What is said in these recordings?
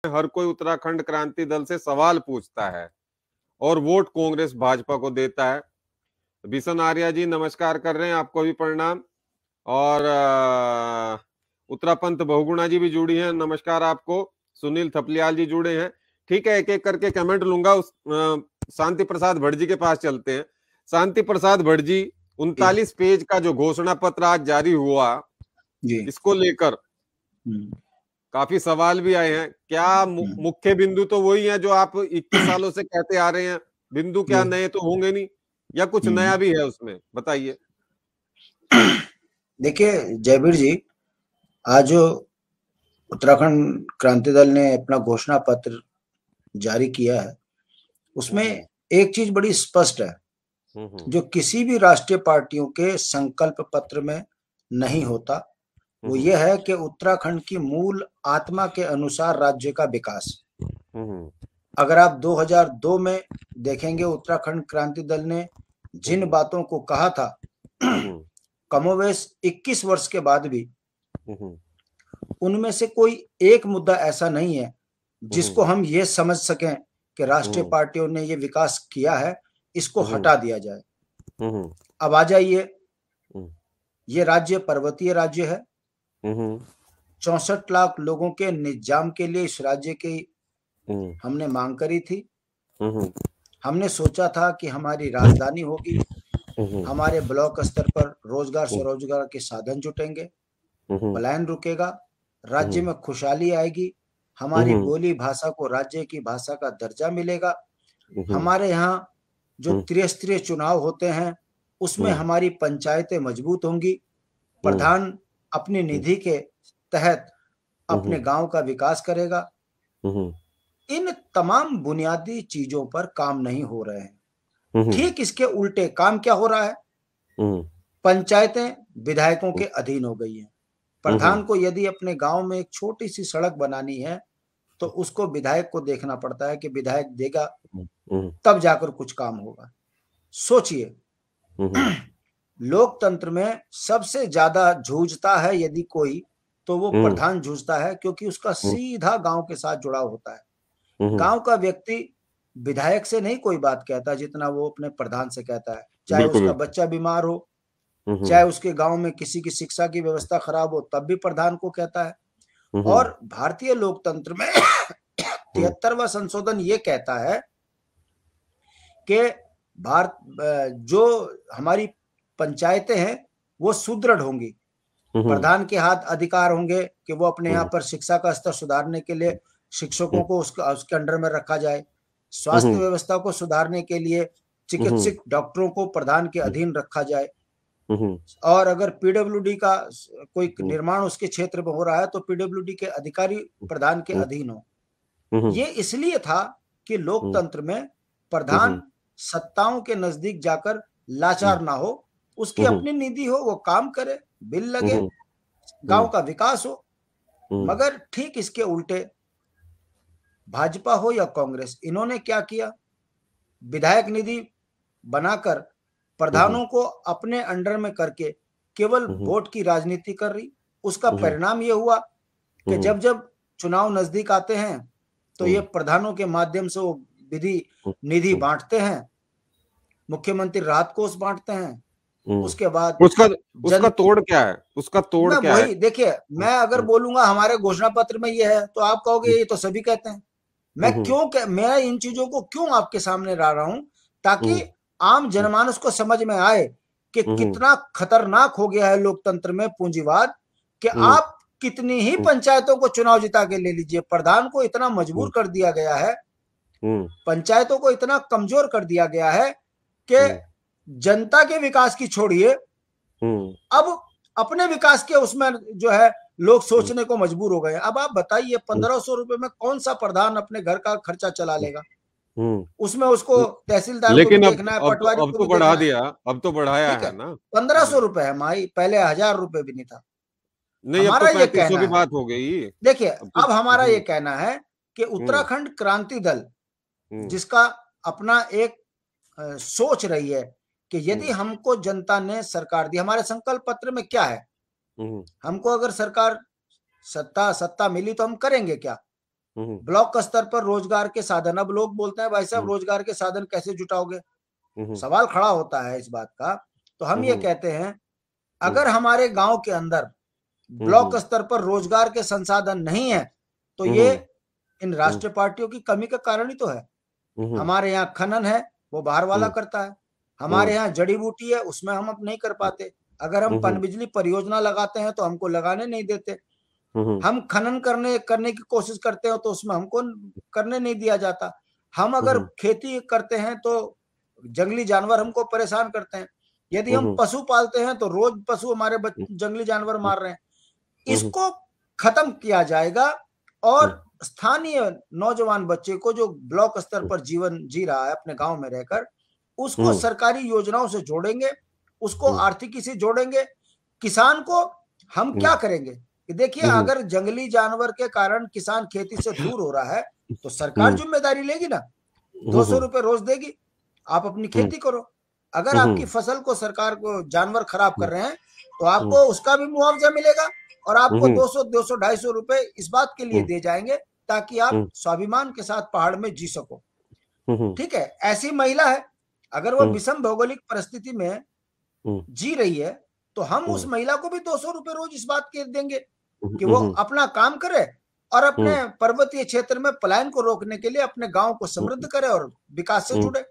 हर कोई उत्तराखंड क्रांति दल से सवाल पूछता है और वोट कांग्रेस भाजपा को देता है। बिशन आर्या जी नमस्कार कर रहे हैं, आपको भी प्रणाम। और उत्तरापंत बहुगुणा जी भी जुड़ी हैं, नमस्कार आपको। सुनील थपलियाल जी जुड़े हैं। ठीक है, एक एक करके कमेंट लूंगा। उस शांति प्रसाद भट्ट जी के पास चलते हैं। शांति प्रसाद भट्ट जी, 39 पेज का जो घोषणा पत्र आज जारी हुआ, इसको लेकर काफी सवाल भी आए हैं। क्या मुख्य बिंदु तो वही है जो आप 21 सालों से कहते आ रहे हैं? बिंदु क्या नए तो होंगे नहीं, या कुछ नया भी है उसमें? बताइए। देखिए जयवीर जी, आज जो उत्तराखंड क्रांति दल ने अपना घोषणा पत्र जारी किया है, उसमें एक चीज बड़ी स्पष्ट है, जो किसी भी राष्ट्रीय पार्टियों के संकल्प पत्र में नहीं होता, वो ये है कि उत्तराखंड की मूल आत्मा के अनुसार राज्य का विकास। अगर आप 2002 में देखेंगे, उत्तराखंड क्रांति दल ने जिन बातों को कहा था, कमोवेश 21 वर्ष के बाद भी उनमें से कोई एक मुद्दा ऐसा नहीं है जिसको हम ये समझ सकें कि राष्ट्रीय पार्टियों ने ये विकास किया है, इसको हटा दिया जाए। अब आ जाइए, ये राज्य पर्वतीय राज्य है। 64 लाख लोगों के निजाम के लिए इस राज्य की हमने मांग करी थी। हमने सोचा था कि हमारी राजधानी होगी, हमारे ब्लॉक स्तर पर रोजगार स्वरोजगार के साधन जुटेंगे, पलायन रुकेगा, राज्य में खुशहाली आएगी, हमारी बोली भाषा को राज्य की भाषा का दर्जा मिलेगा, हमारे यहाँ जो त्रिस्तरीय चुनाव होते हैं उसमें हमारी पंचायतें मजबूत होंगी, प्रधान अपनी निधि के तहत अपने गांव का विकास करेगा। इन तमाम बुनियादी चीजों पर काम नहीं हो रहे हैं। ठीक इसके उल्टे काम क्या हो रहा है? पंचायतें विधायकों के अधीन हो गई हैं। प्रधान को यदि अपने गांव में एक छोटी सी सड़क बनानी है तो उसको विधायक को देखना पड़ता है कि विधायक देगा तब जाकर कुछ काम होगा। सोचिए, लोकतंत्र में सबसे ज्यादा जूझता है यदि कोई, तो वो प्रधान जूझता है, क्योंकि उसका सीधा गांव के साथ जुड़ाव होता है। गांव का व्यक्ति विधायक से नहीं कोई बात कहता जितना वो अपने प्रधान से कहता है। चाहे उसका बच्चा बीमार हो, चाहे उसके गांव में किसी की शिक्षा की व्यवस्था खराब हो, तब भी प्रधान को कहता है। और भारतीय लोकतंत्र में 73वां संशोधन ये कहता है कि भारत जो हमारी पंचायतें हैं वो सुदृढ़ होंगी, प्रधान के हाथ अधिकार होंगे कि वो अपने यहाँ पर शिक्षा का स्तर सुधारने के लिए शिक्षकों को उसके अंडर में रखा जाए, स्वास्थ्य व्यवस्था को सुधारने के लिए चिकित्सक डॉक्टरों को प्रधान के अधीन रखा जाए, और अगर पीडब्ल्यूडी का कोई निर्माण उसके क्षेत्र में हो रहा है तो पीडब्ल्यूडी के अधिकारी प्रधान के अधीन हो। ये इसलिए था कि लोकतंत्र में प्रधान सत्ताओं के नजदीक जाकर लाचार ना हो, उसकी अपनी निधि हो, वो काम करे, बिल लगे, गांव का विकास हो। मगर ठीक इसके उल्टे भाजपा हो या कांग्रेस, इन्होंने क्या किया? विधायक निधि बनाकर प्रधानों को अपने अंडर में करके केवल वोट की राजनीति कर रही। उसका परिणाम यह हुआ कि जब जब चुनाव नजदीक आते हैं तो ये प्रधानों के माध्यम से वो विधि निधि बांटते हैं, मुख्यमंत्री राहत कोष बांटते हैं। उसके बाद उसका तोड़ क्या है? उसका तोड़ क्या है? देखिए, मैं अगर बोलूंगा हमारे घोषणा पत्र में ये है तो आप कहोगे ये तो सभी कहते हैं। मैं इन चीजों को क्यों आपके सामने ला रहा हूं? ताकि आम जनमानस को समझ में आए कि कितना खतरनाक हो गया है लोकतंत्र में पूंजीवाद, कि आप कितनी ही पंचायतों को चुनाव जिता के ले लीजिए, प्रधान को इतना मजबूर कर दिया गया है, पंचायतों को इतना कमजोर कर दिया गया है कि जनता के विकास की छोड़िए, अब अपने विकास के उसमें जो है लोग सोचने को मजबूर हो गए। अब आप बताइए, 1500 रुपए में कौन सा प्रधान अपने घर का खर्चा चला लेगा? उसमें उसको तहसीलदार को भी देखना है, पटवारी को भी बढ़ा दिया, अब तो बढ़ाया है ना। 1500 रुपए है माई, पहले 1000 रुपए भी नहीं था। नहीं, हमारा ये कहना की बात हो गई। देखिए, अब हमारा ये कहना है कि उत्तराखंड क्रांति दल, जिसका अपना एक सोच रही है कि यदि हमको जनता ने सरकार दी, हमारे संकल्प पत्र में क्या है, हमको अगर सरकार सत्ता मिली तो हम करेंगे क्या? ब्लॉक स्तर पर रोजगार के साधन, अब लोग बोलते हैं भाई साहब रोजगार के साधन कैसे जुटाओगे, सवाल खड़ा होता है इस बात का। तो हम ये कहते हैं अगर हमारे गांव के अंदर ब्लॉक स्तर पर रोजगार के संसाधन नहीं है तो ये इन राष्ट्रीय पार्टियों की कमी का कारण ही तो है। हमारे यहाँ खनन है, वो बाहर वाला करता है। हमारे यहाँ जड़ी बूटी है, उसमें हम अब नहीं कर पाते। अगर हम पनबिजली परियोजना लगाते हैं तो हमको लगाने नहीं देते। हम खनन करने की कोशिश करते हो तो उसमें हमको करने नहीं दिया जाता। हम अगर खेती करते हैं तो जंगली जानवर हमको परेशान करते हैं। यदि हम पशु पालते हैं तो रोज पशु हमारे जंगली जानवर मार रहे हैं। इसको खत्म किया जाएगा और स्थानीय नौजवान बच्चे को जो ब्लॉक स्तर पर जीवन जी रहा है अपने गांव में रहकर, उसको सरकारी योजनाओं से जोड़ेंगे, उसको आर्थिकी से जोड़ेंगे। किसान को हम क्या करेंगे कि देखिए अगर जंगली जानवर के कारण किसान खेती से दूर हो रहा है तो सरकार जिम्मेदारी लेगी ना, 200 रुपए रोज देगी, आप अपनी खेती करो। अगर आपकी फसल को सरकार को जानवर खराब कर रहे हैं तो आपको उसका भी मुआवजा मिलेगा और आपको 200, 200, 250 रुपए इस बात के लिए दे जाएंगे ताकि आप स्वाभिमान के साथ पहाड़ में जी सको। ठीक है, ऐसी महिला है, अगर वो विषम भौगोलिक परिस्थिति में जी रही है तो हम उस महिला को भी 200 रुपए रोज इस बात के देंगे कि वो अपना काम करे और अपने पर्वतीय क्षेत्र में पलायन को रोकने के लिए अपने गांव को समृद्ध करे और विकास से जुड़े।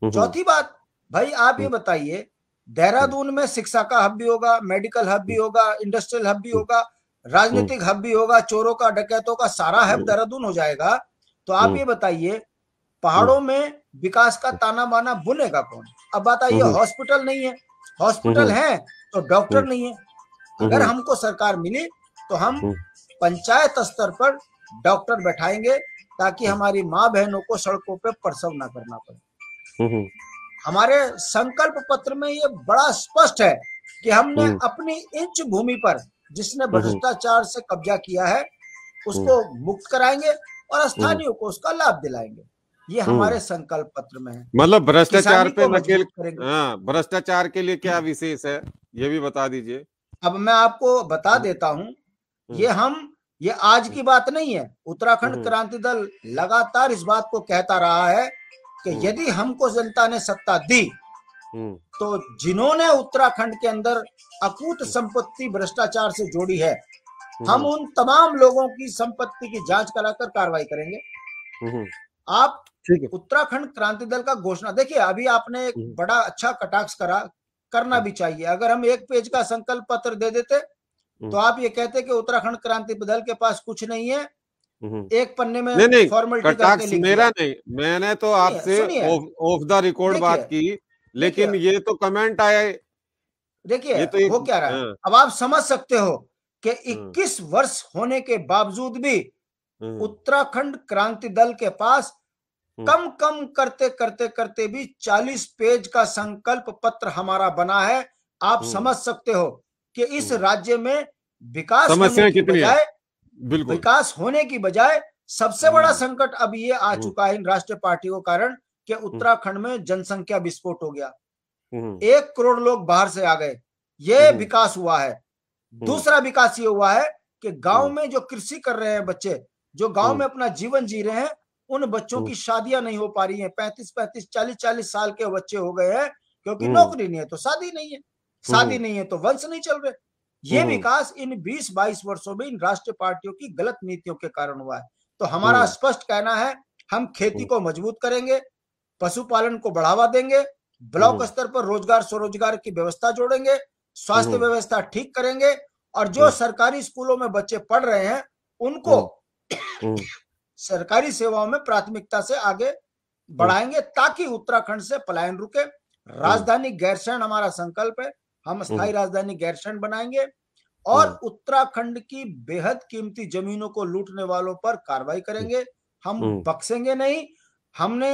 चौथी बात, भाई आप ये बताइए, देहरादून में शिक्षा का हब भी होगा, मेडिकल हब भी होगा, इंडस्ट्रियल हब भी होगा, राजनीतिक हब भी होगा, चोरों का डकैतों का सारा हब देहरादून हो जाएगा। तो आप ये बताइए पहाड़ों में विकास का ताना बाना बुनेगा कौन? अब बात आइए, हॉस्पिटल नहीं है, हॉस्पिटल है तो डॉक्टर नहीं है। अगर हमको सरकार मिली तो हम पंचायत स्तर पर डॉक्टर बैठाएंगे ताकि हमारी माँ बहनों को सड़कों पे प्रसव ना करना पड़े। हमारे संकल्प पत्र में ये बड़ा स्पष्ट है कि हमने अपनी इंच भूमि पर जिसने भ्रष्टाचार से कब्जा किया है उसको मुक्त कराएंगे और स्थानीयों को उसका लाभ दिलाएंगे। ये हमारे संकल्प पत्र में है। मतलब भ्रष्टाचार पे नकेल, हाँ, भ्रष्टाचार के लिए क्या विशेष है ये भी बता दीजिए। अब मैं आपको बता देता हूँ, ये आज की बात नहीं है। उत्तराखंड क्रांति दल लगातार इस बात को कहता रहा है कि यदि हमको जनता ने सत्ता दी तो जिन्होंने उत्तराखंड के अंदर अकूत संपत्ति भ्रष्टाचार से जोड़ी है, हम उन तमाम लोगों की संपत्ति की जांच कराकर कार्रवाई करेंगे। आप उत्तराखंड क्रांति दल का घोषणा देखिए, अभी आपने एक बड़ा अच्छा कटाक्ष करना भी चाहिए। अगर हम एक पेज का संकल्प पत्र दे देते तो आप ये कहते कि उत्तराखंड क्रांति दल के पास कुछ नहीं है, एक पन्ने में फॉर्मेलिटी करके लिख दिया। मेरा नहीं, मैंने तो आपसे ऑफ द रिकॉर्ड बात की, लेकिन ये तो कमेंट आया। देखिए तो हो क्या रहा है, अब आप समझ सकते हो कि 21 वर्ष होने के बावजूद भी उत्तराखंड क्रांति दल के पास कम करते भी 40 पेज का संकल्प पत्र हमारा बना है। आप समझ सकते हो कि इस राज्य में विकास होने की बजाय सबसे बड़ा संकट अब ये आ चुका है इन राष्ट्रीय पार्टियों के कारण कि उत्तराखंड में जनसंख्या विस्फोट हो गया। 1 करोड़ लोग बाहर से आ गए, ये विकास हुआ है। दूसरा विकास ये हुआ है कि गांव में जो कृषि कर रहे हैं बच्चे, जो गांव में अपना जीवन जी रहे हैं, उन बच्चों की शादियां नहीं हो पा रही हैं। 35-35, 40-40 साल के बच्चे हो गए हैं क्योंकि नौकरी नहीं है तो शादी नहीं है, शादी नहीं है तो वंश नहीं चल रहे। ये विकास इन 20-22 वर्षों में इन राष्ट्रीय पार्टियों की गलत नीतियों के कारण हुआ है। तो हमारा स्पष्ट कहना है, हम खेती को मजबूत करेंगे, पशुपालन को बढ़ावा देंगे, ब्लॉक स्तर पर रोजगार स्वरोजगार की व्यवस्था जोड़ेंगे, स्वास्थ्य व्यवस्था ठीक करेंगे और जो सरकारी स्कूलों में बच्चे पढ़ रहे हैं उनको सरकारी सेवाओं में प्राथमिकता से आगे बढ़ाएंगे ताकि उत्तराखंड से पलायन रुके। राजधानी गैरसैंण हमारा संकल्प है, हम स्थायी राजधानी गैरसैंण बनाएंगे और उत्तराखंड की बेहद कीमती जमीनों को लूटने वालों पर कार्रवाई करेंगे। हम बख्शेंगे नहीं। हमने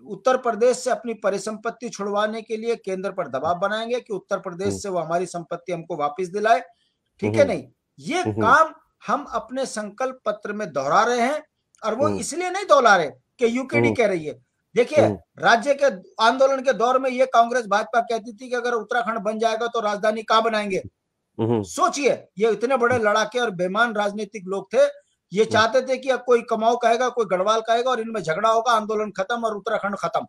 उत्तर प्रदेश से अपनी परिसंपत्ति छुड़वाने के लिए केंद्र पर दबाव बनाएंगे कि उत्तर प्रदेश से वो हमारी संपत्ति हमको वापस दिलाए। ठीक है नहीं, ये काम हम अपने संकल्प पत्र में दोहरा रहे हैं और वो इसलिए नहीं दोहरा रहे कि यूकेडी कह रही है। देखिए, राज्य के आंदोलन के दौर में ये कांग्रेस भाजपा कहती थी कि अगर उत्तराखंड बन जाएगा तो राजधानी कहां बनाएंगे। सोचिए, ये इतने बड़े लड़ाके और बेईमान राजनीतिक लोग थे ये चाहते थे कि अब कोई कुमाऊं कहेगा, कोई गढ़वाल कहेगा और इनमें झगड़ा होगा, आंदोलन खत्म और उत्तराखंड खत्म।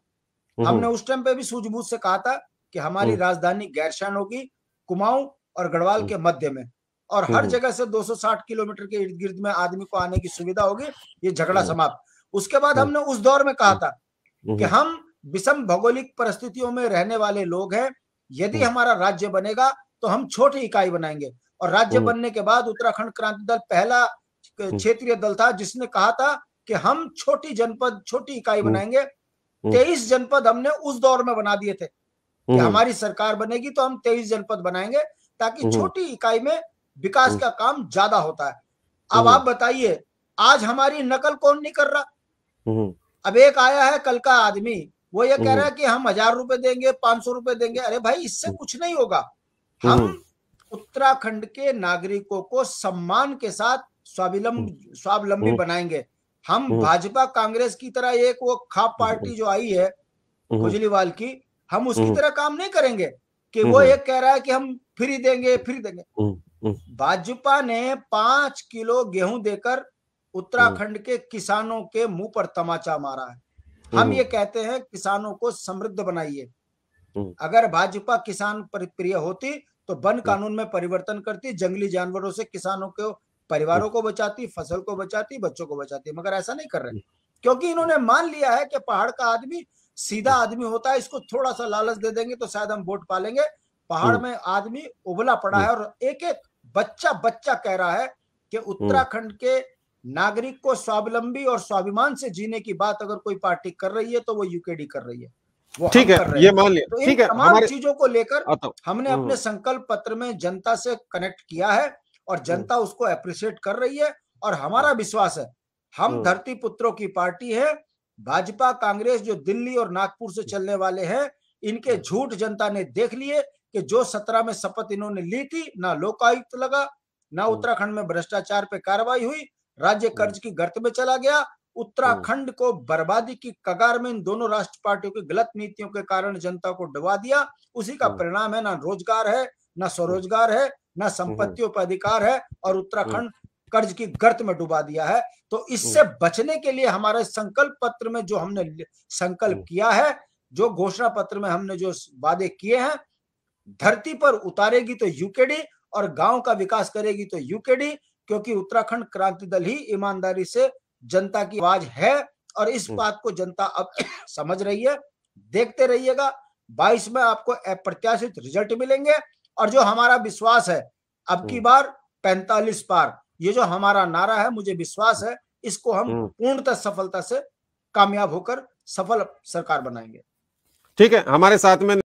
हमने उस टाइम पे भी सूझबूझ से कहा था कि हमारी राजधानी गैरसैंण होगी, कुमाऊं और गढ़वाल के मध्य में, और हर जगह से 260 किलोमीटर के इर्द गिर्द में आदमी को आने की सुविधा होगी, ये झगड़ा समाप्त। उसके बाद हमने उस दौर में कहा था कि हम विषम भौगोलिक परिस्थितियों में रहने वाले लोग हैं, यदि हमारा राज्य बनेगा तो हम छोटी इकाई बनाएंगे। और राज्य बनने के बाद उत्तराखंड क्रांति दल पहला क्षेत्रीय दल था जिसने कहा था कि हम छोटी जनपद, छोटी इकाई बनाएंगे। 23 जनपद हमने उस दौर में बना दिए थे कि हमारी सरकार बनेगी तो हम 23 जनपद बनाएंगे, ताकि छोटी इकाई में विकास का काम ज्यादा होता है। अब आप बताइए, आज हमारी नकल कौन नहीं कर रहा? अब एक आया है कल का आदमी, वो ये कह रहा है कि हम 1000 रुपए देंगे, 500 रुपए देंगे। अरे भाई, इससे कुछ नहीं होगा। हम उत्तराखंड के नागरिकों को सम्मान के साथ स्वावलंबी बनाएंगे। हम भाजपा कांग्रेस की तरह एक वो खाप पार्टी जो आई है केजरीवाल की, हम उसकी तरह काम नहीं करेंगे कि वो एक कह रहा है कि हम फ्री देंगे, फ्री देंगे। भाजपा ने 5 किलो गेहूं देकर उत्तराखंड के किसानों के मुंह पर तमाचा मारा है। हम ये कहते हैं किसानों को समृद्ध बनाइए। अगर भाजपा किसान प्रिय होती तो वन कानून में परिवर्तन करती, जंगली जानवरों से किसानों के परिवारों को बचाती, फसल को बचाती, बच्चों को बचाती, मगर ऐसा नहीं कर रहे, क्योंकि इन्होंने मान लिया है कि पहाड़ का आदमी सीधा आदमी होता है, इसको थोड़ा सा लालच दे देंगे तो शायद हम वोट पालेंगे। पहाड़ में आदमी उबला पड़ा है और एक एक बच्चा कह रहा है कि उत्तराखंड के नागरिक को स्वावलंबी और स्वाभिमान से जीने की बात अगर कोई पार्टी कर रही है तो वो यूकेडी कर रही है। ठीक है, ये मान लिया। तो ठीक इन है, तमाम चीजों को लेकर हमने हम्म। अपने संकल्प पत्र में जनता से कनेक्ट किया है और जनता उसको अप्रिशिएट कर रही है। और हमारा विश्वास है, हम धरती पुत्रों की पार्टी है। भाजपा कांग्रेस जो दिल्ली और नागपुर से चलने वाले हैं, इनके झूठ जनता ने देख लिए कि जो 17 में शपथ इन्होंने ली थी, ना लोकायुक्त लगा, ना उत्तराखंड में भ्रष्टाचार पे कार्रवाई हुई, राज्य कर्ज की गर्त में चला गया। उत्तराखंड को बर्बादी की कगार में इन दोनों राष्ट्र पार्टियों की गलत नीतियों के कारण जनता को डुबा दिया। उसी का परिणाम है, ना रोजगार है, ना स्वरोजगार है, ना संपत्तियों पर अधिकार है, और उत्तराखंड कर्ज की गर्त में डुबा दिया है। तो इससे बचने के लिए हमारे संकल्प पत्र में जो हमने संकल्प किया है, जो घोषणा पत्र में हमने जो वादे किए हैं, धरती पर उतारेगी तो यूकेडी और गांव का विकास करेगी तो यूकेडी, क्योंकि उत्तराखंड क्रांति दल ही ईमानदारी से जनता की आवाज है और इस बात को जनता अब समझ रही है। देखते रहिएगा, 22 में आपको अप्रत्याशित रिजल्ट मिलेंगे। और जो हमारा विश्वास है, अब की बार 45 पार, ये जो हमारा नारा है, मुझे विश्वास है इसको हम पूर्णतः सफलता से कामयाब होकर सफल सरकार बनाएंगे। ठीक है, हमारे साथ में